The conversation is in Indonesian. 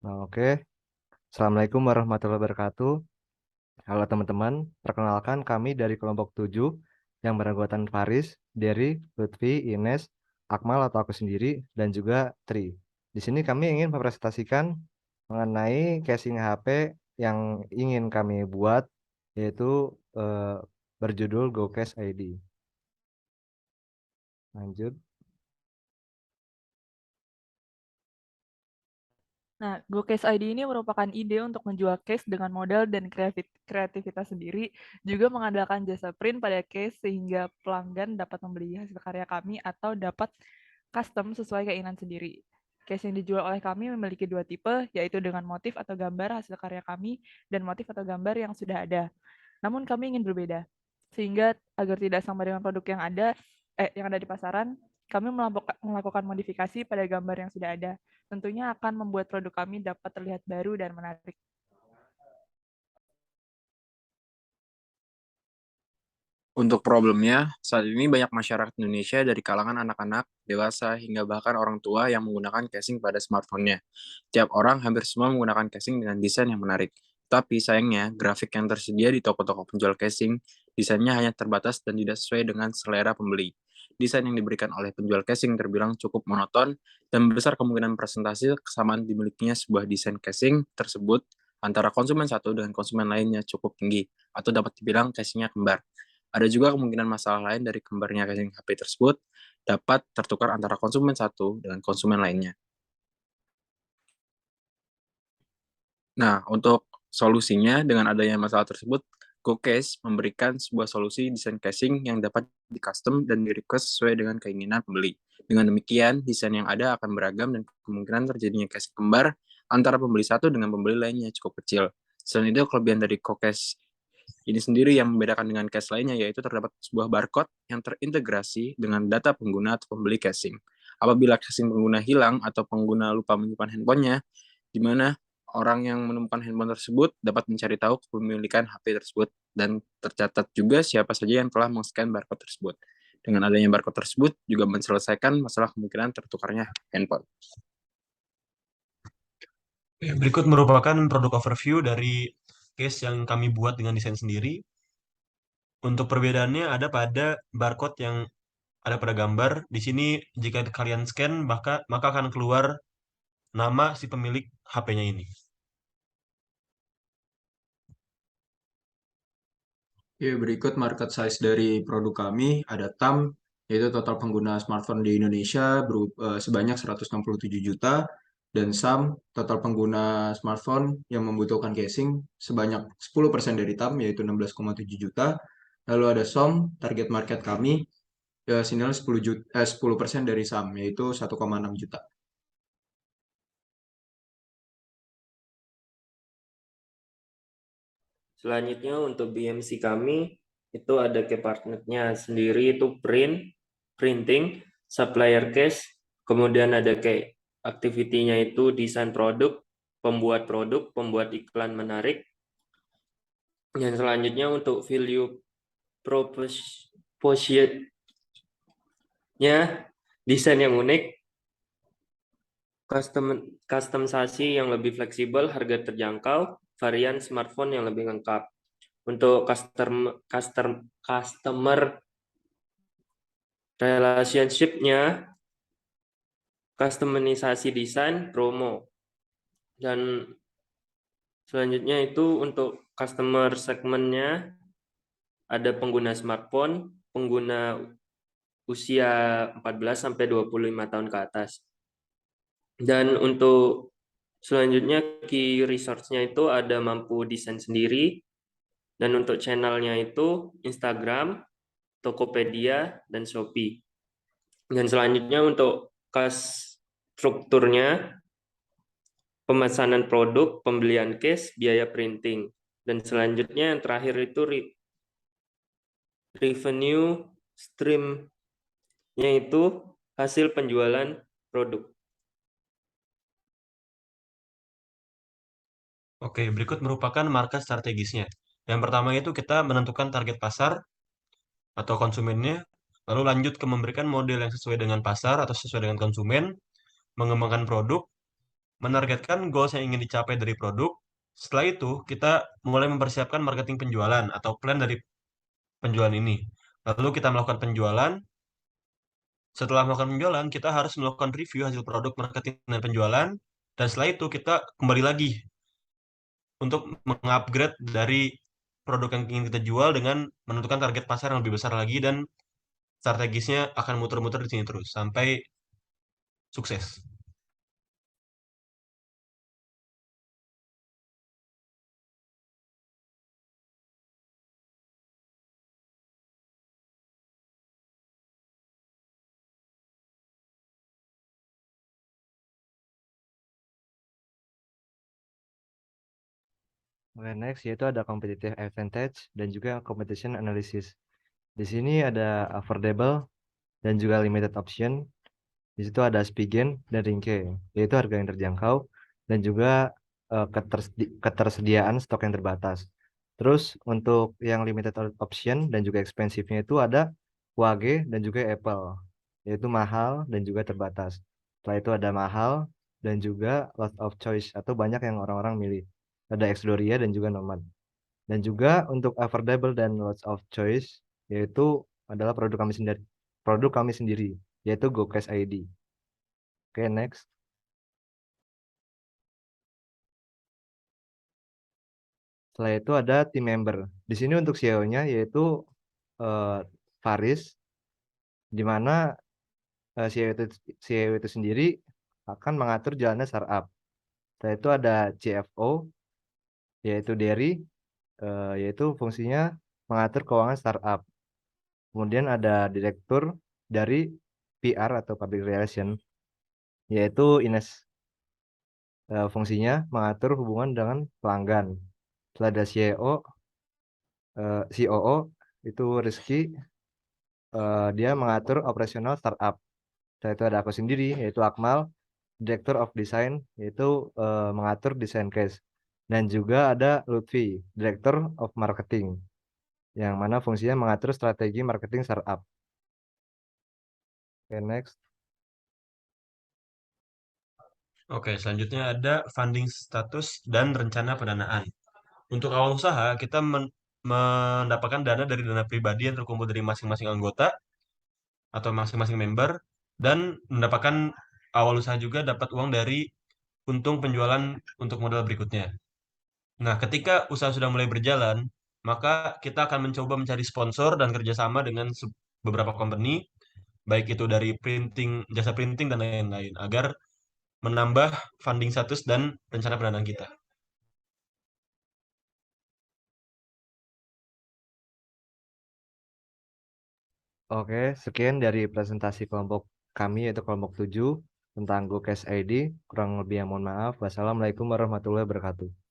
Nah, oke. Assalamualaikum warahmatullahi wabarakatuh. Halo teman-teman, perkenalkan kami dari kelompok 7 yang beranggotakan Faris, Dery, Lutfi, Ines, Akmal atau aku sendiri, dan juga Tri. Di sini kami ingin mempresentasikan mengenai casing HP yang ingin kami buat, yaitu eh, berjudul GoCase ID. Lanjut. Nah, GoCase ID ini merupakan ide untuk menjual case dengan modal dan kreativitas sendiri, juga mengandalkan jasa print pada case sehingga pelanggan dapat membeli hasil karya kami atau dapat custom sesuai keinginan sendiri. Case yang dijual oleh kami memiliki dua tipe, yaitu dengan motif atau gambar hasil karya kami dan motif atau gambar yang sudah ada. Namun kami ingin berbeda, sehingga agar tidak sama dengan produk yang ada di pasaran, kami melakukan modifikasi pada gambar yang sudah ada. Tentunya akan membuat produk kami dapat terlihat baru dan menarik. Untuk problemnya, saat ini banyak masyarakat Indonesia dari kalangan anak-anak, dewasa, hingga bahkan orang tua yang menggunakan casing pada smartphone-nya. Tiap orang hampir semua menggunakan casing dengan desain yang menarik. Tapi sayangnya, grafik yang tersedia di toko-toko penjual casing, desainnya hanya terbatas dan tidak sesuai dengan selera pembeli. Desain yang diberikan oleh penjual casing terbilang cukup monoton, dan besar kemungkinan presentasi kesamaan dimilikinya sebuah desain casing tersebut antara konsumen satu dengan konsumen lainnya cukup tinggi, atau dapat dibilang casingnya kembar. Ada juga kemungkinan masalah lain dari kembarnya casing HP tersebut dapat tertukar antara konsumen satu dengan konsumen lainnya. Nah, untuk solusinya dengan adanya masalah tersebut, GoCase memberikan sebuah solusi desain casing yang dapat di-custom dan di-request sesuai dengan keinginan pembeli. Dengan demikian, desain yang ada akan beragam dan kemungkinan terjadinya casing kembar antara pembeli satu dengan pembeli lainnya cukup kecil. Selain itu, kelebihan dari GoCase ini sendiri yang membedakan dengan cache lainnya, yaitu terdapat sebuah barcode yang terintegrasi dengan data pengguna atau pembeli casing. Apabila casing pengguna hilang atau pengguna lupa menyimpan handphonenya, di mana orang yang menemukan handphone tersebut dapat mencari tahu kepemilikan HP tersebut dan tercatat juga siapa saja yang telah meng-scan barcode tersebut. Dengan adanya barcode tersebut juga menyelesaikan masalah kemungkinan tertukarnya handphone. Berikut merupakan produk overview dari case yang kami buat dengan desain sendiri. Untuk perbedaannya ada pada barcode yang ada pada gambar. Di sini jika kalian scan maka akan keluar nama si pemilik HP-nya ini. Ya, berikut market size dari produk kami ada TAM, yaitu total pengguna smartphone di Indonesia sebanyak 167 juta, dan SAM, total pengguna smartphone yang membutuhkan casing sebanyak 10% dari TAM, yaitu 16,7 juta. Lalu ada SOM, target market kami, senilai 10% dari SAM, yaitu 1,6 juta. Selanjutnya untuk BMC kami itu ada key partnernya sendiri itu printing, supplier case, kemudian ada kayak activity-nya itu desain produk, pembuat iklan menarik. Dan selanjutnya untuk value proposition-nya desain yang unik, customisasi yang lebih fleksibel, harga terjangkau, varian smartphone yang lebih lengkap. Untuk customer relationship-nya, customisasi desain, promo. Dan selanjutnya itu untuk customer segment-nya, ada pengguna smartphone, pengguna usia 14 sampai 25 tahun ke atas. Dan untuk selanjutnya key resource-nya itu ada mampu desain sendiri, dan untuk channelnya itu Instagram, Tokopedia, dan Shopee. Dan selanjutnya untuk cost strukturnya, pemesanan produk, pembelian case, biaya printing. Dan selanjutnya yang terakhir itu revenue stream-nya itu hasil penjualan produk. Oke, berikut merupakan market strategisnya. Yang pertama itu kita menentukan target pasar atau konsumennya, lalu lanjut ke memberikan model yang sesuai dengan pasar atau sesuai dengan konsumen, mengembangkan produk, menargetkan goals yang ingin dicapai dari produk. Setelah itu, kita mulai mempersiapkan marketing penjualan atau plan dari penjualan ini. Lalu kita melakukan penjualan. Setelah melakukan penjualan, kita harus melakukan review hasil produk marketing dan penjualan. Dan setelah itu, kita kembali lagi untuk mengupgrade dari produk yang ingin kita jual dengan menentukan target pasar yang lebih besar lagi dan strategisnya akan muter-muter di sini terus sampai sukses. Oke, next yaitu ada competitive advantage dan juga competition analysis. Di sini ada affordable dan juga limited option. Di situ ada Spigen dan Ringke, yaitu harga yang terjangkau dan juga ketersediaan stok yang terbatas. Terus untuk yang limited option dan juga expensive-nya itu ada Huawei dan juga Apple, yaitu mahal dan juga terbatas. Setelah itu ada mahal dan juga lot of choice atau banyak yang orang-orang milih. Ada Xdoria dan juga Nomad. Dan juga untuk affordable dan lots of choice, yaitu adalah produk kami sendiri, yaitu GoCash ID. Oke, next. Setelah itu ada team member. Di sini untuk CEO-nya yaitu Faris, di mana CEO itu sendiri akan mengatur jalannya startup. Setelah itu ada CFO, yaitu Derry, yaitu fungsinya mengatur keuangan startup. Kemudian ada direktur dari PR atau Public Relation, yaitu Ines. Fungsinya mengatur hubungan dengan pelanggan. Setelah ada COO itu Rizky, dia mengatur operasional startup. Setelah itu ada aku sendiri, yaitu Akmal, Director of Design, yaitu mengatur desain case. Dan juga ada Lutfi, Director of Marketing, yang mana fungsinya mengatur strategi marketing startup. Oke, next. Oke, selanjutnya ada funding status dan rencana pendanaan. Untuk awal usaha, kita mendapatkan dana dari dana pribadi yang terkumpul dari masing-masing anggota atau masing-masing member, dan mendapatkan awal usaha juga dapat uang dari untung penjualan untuk modal berikutnya. Nah, ketika usaha sudah mulai berjalan, maka kita akan mencoba mencari sponsor dan kerjasama dengan beberapa company, baik itu dari printing, jasa printing, dan lain-lain, agar menambah funding status dan rencana pendanaan kita. Oke, sekian dari presentasi kelompok kami yaitu kelompok 7 tentang GoCash ID. Kurang lebih yang mohon maaf. Wassalamualaikum warahmatullahi wabarakatuh.